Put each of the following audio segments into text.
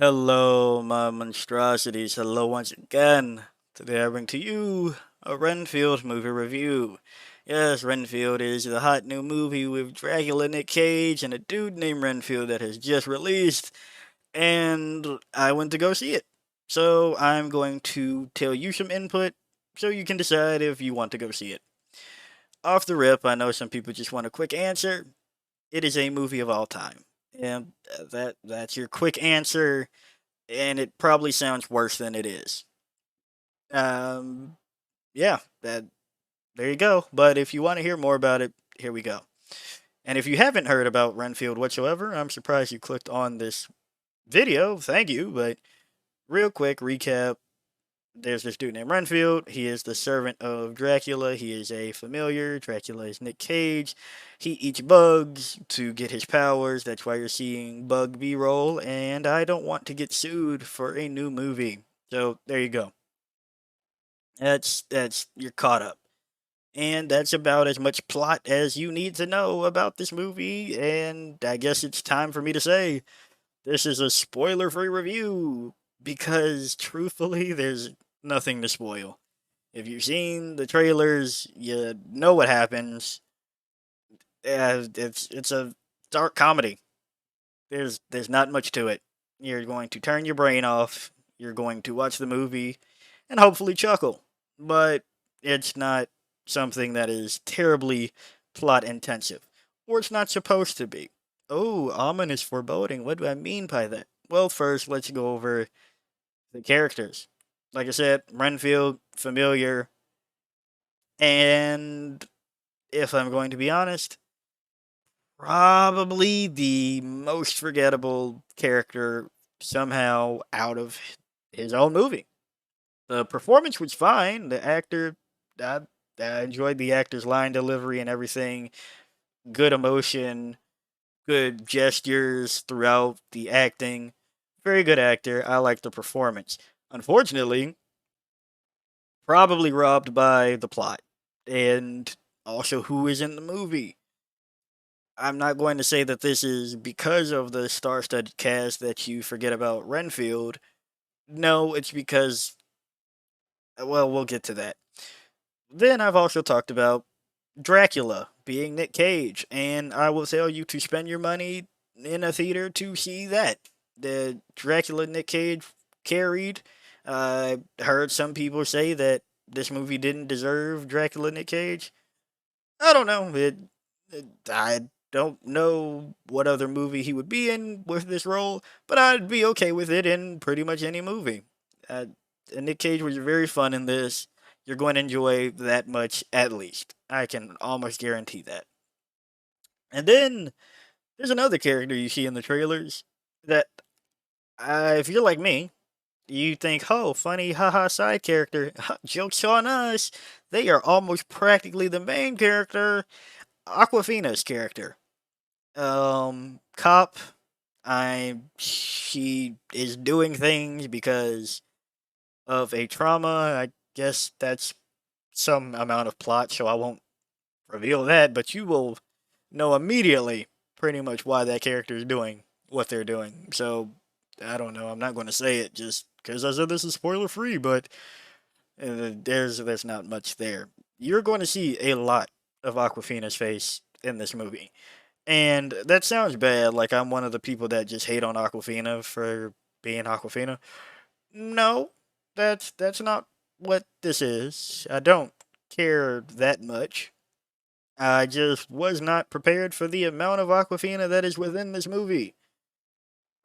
Hello, my monstrosities. Hello once again. Today I bring to you a Renfield movie review. Yes, Renfield is the hot new movie with Dracula Nic Cage and a dude named Renfield that has just released, and I went to go see it. So I'm going to tell you some input so you can decide if you want to go see it. Off the rip, I know some people just want a quick answer. It is a movie of all time. And that's your quick answer, and it probably sounds worse than it is. Um, yeah, that there you go. But if you want to hear more about it, here we go. And if you haven't heard about Renfield whatsoever, I'm surprised you clicked on this video. Thank you. But real quick recap: there's this dude named Renfield. He is the servant of Dracula. He is a familiar. Dracula is Nick Cage. He eats bugs to get his powers. That's why you're seeing bug B-roll. And I don't want to get sued for a new movie. So there you go. That's you're caught up. And that's about as much plot as you need to know about this movie. And I guess it's time for me to say this is a spoiler free review because truthfully, there's nothing to spoil. If you've seen the trailers, you know what happens. It's a dark comedy. There's not much to it. You're going to turn your brain off. You're going to watch the movie and hopefully chuckle. But it's not something that is terribly plot intensive, or it's not supposed to be. Oh, ominous foreboding. What do I mean by that? Well, first, let's go over the characters. Like I said, Renfield, familiar, and if I'm going to be honest, probably the most forgettable character somehow out of his own movie. The performance was fine. The actor, I, I enjoyed the actor's line delivery and everything. Good emotion, good gestures throughout the acting. Very good actor. I like the performance. Unfortunately, probably robbed by the plot and also who is in the movie. I'm not going to say that this is because of the star-studded cast that you forget about Renfield. No, it's because, well, we'll get to that. Then I've also talked about Dracula being Nick Cage, and I will tell you to spend your money in a theater to see that. The Dracula Nick Cage carried. I heard some people say that this movie didn't deserve Dracula Nick Cage. I don't know. I don't know what other movie he would be in with this role, but I'd be okay with it in pretty much any movie. Uh, and Nick Cage was very fun in this. You're going to enjoy that much at least. I can almost guarantee that. And then there's another character you see in the trailers that, if you're like me, you think, oh, funny, haha, side character, jokes on us. They are almost practically the main character, Aquafina's character. Cop. She is doing things because of a trauma. I guess that's some amount of plot, so I won't reveal that, but you will know immediately pretty much why that character is doing what they're doing. So, I don't know. I'm not going to say it just because I said this is spoiler free, but there's not much there. You're going to see a lot of Aquafina's face in this movie. And that sounds bad, like I'm one of the people that just hate on Aquafina for being Aquafina. No, that's not what this is. I don't care that much. I just was not prepared for the amount of Aquafina that is within this movie.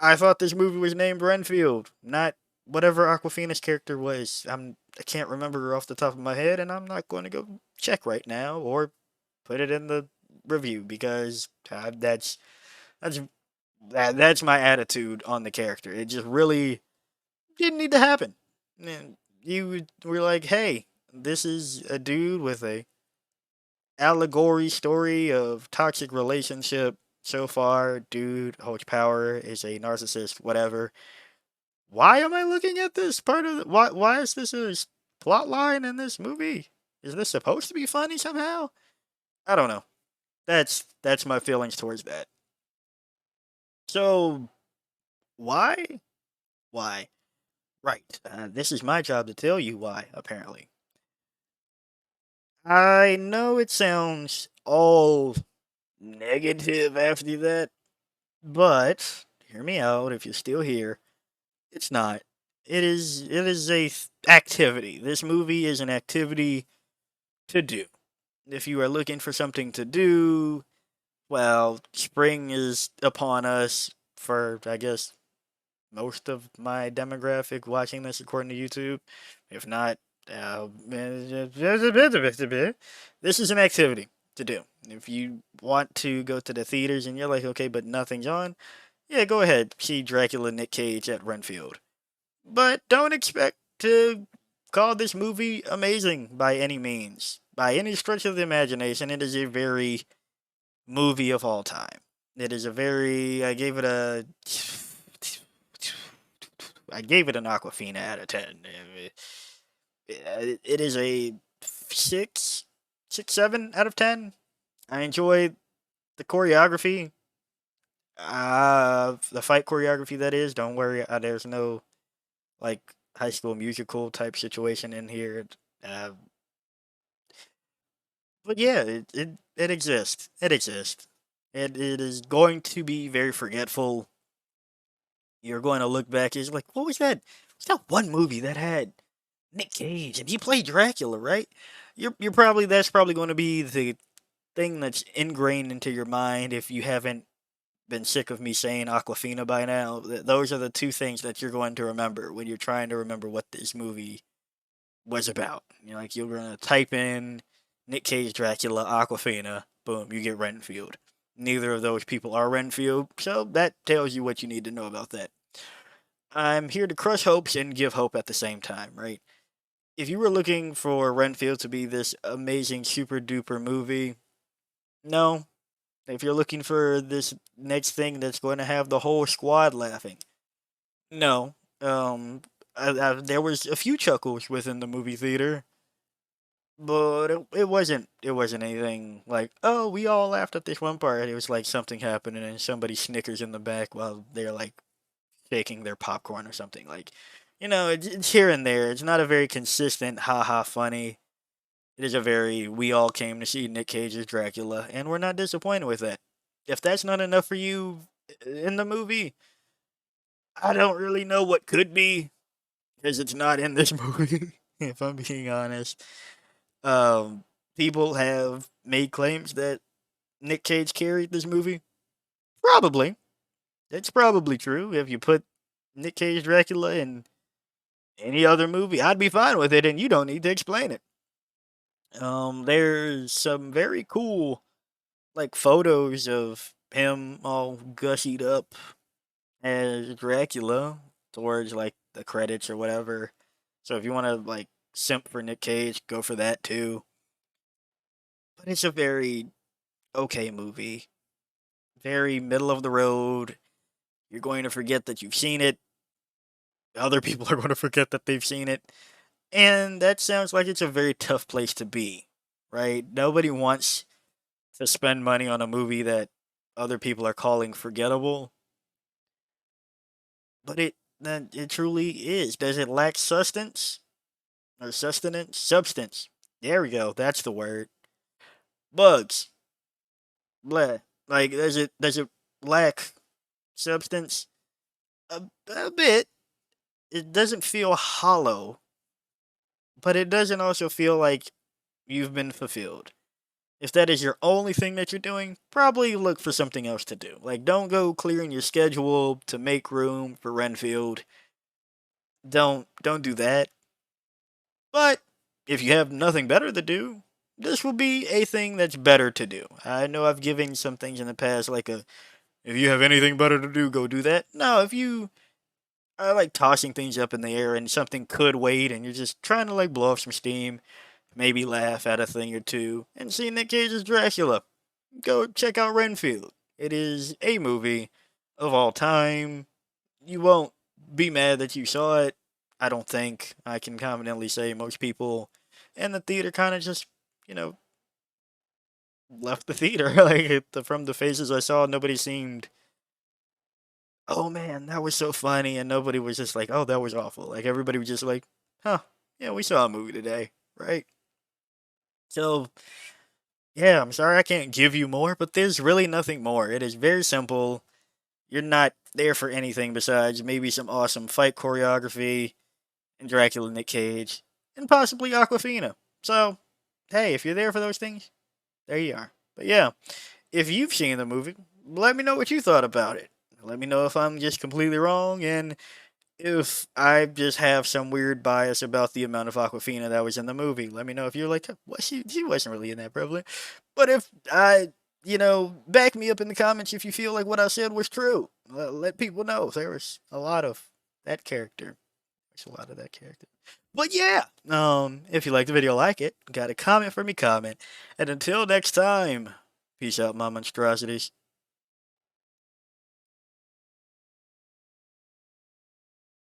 I thought this movie was named Renfield, not whatever Aquafina's character was. I can't remember her off the top of my head, and I'm not going to go check right now or put it in the review because that's that's my attitude on the character. It just really didn't need to happen. And you were like, hey, this is a dude with a allegory story of toxic relationship. So far, dude holds power, is a narcissist, whatever. Why am I looking at this part of the, why is this a plot line in this movie? Is this supposed to be funny somehow? I don't know. That's my feelings towards that. So why? Why? Right. This is my job to tell you why, apparently. I know it sounds all negative after that, but hear me out if you're still here. It's not. It is a activity. This movie is an activity to do. If you are looking for something to do, well, spring is upon us for I guess most of my demographic watching this according to YouTube. If not, this is an activity to do. If you want to go to the theaters and you're like, okay, but nothing's on, yeah, go ahead. See Dracula Nic Cage at Renfield. But don't expect to call this movie amazing by any means. By any stretch of the imagination, it is a very movie of all time. It is a very. I gave it an Aquafina out of 10. It is a six, 7 out of 10. I enjoy the choreography. The fight choreography, that is. Don't worry, there's no like High School Musical type situation in here. Uh, but yeah, it exists. It exists. It is going to be very forgetful. You're going to look back. It's like, what was that? What's that one movie that had Nick Cage and he played Dracula, right? You're probably that's probably going to be the thing that's ingrained into your mind if you haven't been sick of me saying Aquafina by now. Those are the two things that you're going to remember when you're trying to remember what this movie was about. Like you're gonna type in Nick Cage Dracula Aquafina, boom, you get Renfield. Neither of those people are Renfield, so that tells you what you need to know about that. I'm here to crush hopes and give hope at the same time, right? If you were looking for Renfield to be this amazing super duper movie, no. If you're looking for this next thing that's going to have the whole squad laughing, no. There was a few chuckles within the movie theater, but it wasn't anything like, oh, we all laughed at this one part. It was like something happened and then somebody snickers in the back while they're like shaking their popcorn or something. Like, it's here and there. It's not a very consistent haha funny. It is a very we all came to see Nick Cage's Dracula and we're not disappointed with that. If that's not enough for you in the movie, I don't really know what could be because it's not in this movie. If I'm being honest. Um, People have made claims that Nick Cage carried this movie. Probably. It's probably true. If you put Nick Cage Dracula in any other movie, I'd be fine with it, and you don't need to explain it. There's some very cool like photos of him all gussied up as Dracula towards like the credits or whatever. So if you want to like simp for Nick Cage, go for that too. But it's a very okay movie. Very middle of the road. You're going to forget that you've seen it. Other people are going to forget that they've seen it. And that sounds like it's a very tough place to be, right? Nobody wants to spend money on a movie that other people are calling forgettable, but it truly is. Does it lack sustenance or sustenance? Substance. There we go. That's the word. Bugs. Blah. Like does it lack substance? A bit. It doesn't feel hollow, but it doesn't also feel like you've been fulfilled. If that is your only thing that you're doing, probably look for something else to do. Like, don't go clearing your schedule to make room for Renfield. Don't do that. But if you have nothing better to do, this will be a thing that's better to do. I know I've given some things in the past like if you have anything better to do, go do that. No, if you are like tossing things up in the air and something could wait and you're just trying to like blow off some steam, maybe laugh at a thing or two, and see Nick Cage's Dracula, go check out Renfield. It is a movie of all time. You won't be mad that you saw it. I don't think. I can confidently say most people in the theater kind of just, you know, left the theater. Like from the faces I saw, nobody seemed oh man, that was so funny, and nobody was just like, oh, that was awful. Like everybody was just like, huh, yeah, we saw a movie today, right? So yeah, I'm sorry I can't give you more, but there's really nothing more. It is very simple. You're not there for anything besides maybe some awesome fight choreography and Dracula Nic Cage and possibly Aquafina. So, hey, if you're there for those things, there you are. But yeah, if you've seen the movie, let me know what you thought about it. Let me know if I'm just completely wrong and if I just have some weird bias about the amount of Aquafina that was in the movie. Let me know if you're like, what, she wasn't really in that prevalent. But if I, back me up in the comments if you feel like what I said was true. Let people know there was a lot of that character. There's a lot of that character. But yeah, if you like the video, like it. Got a comment for me, comment. And until next time, peace out, my monstrosities.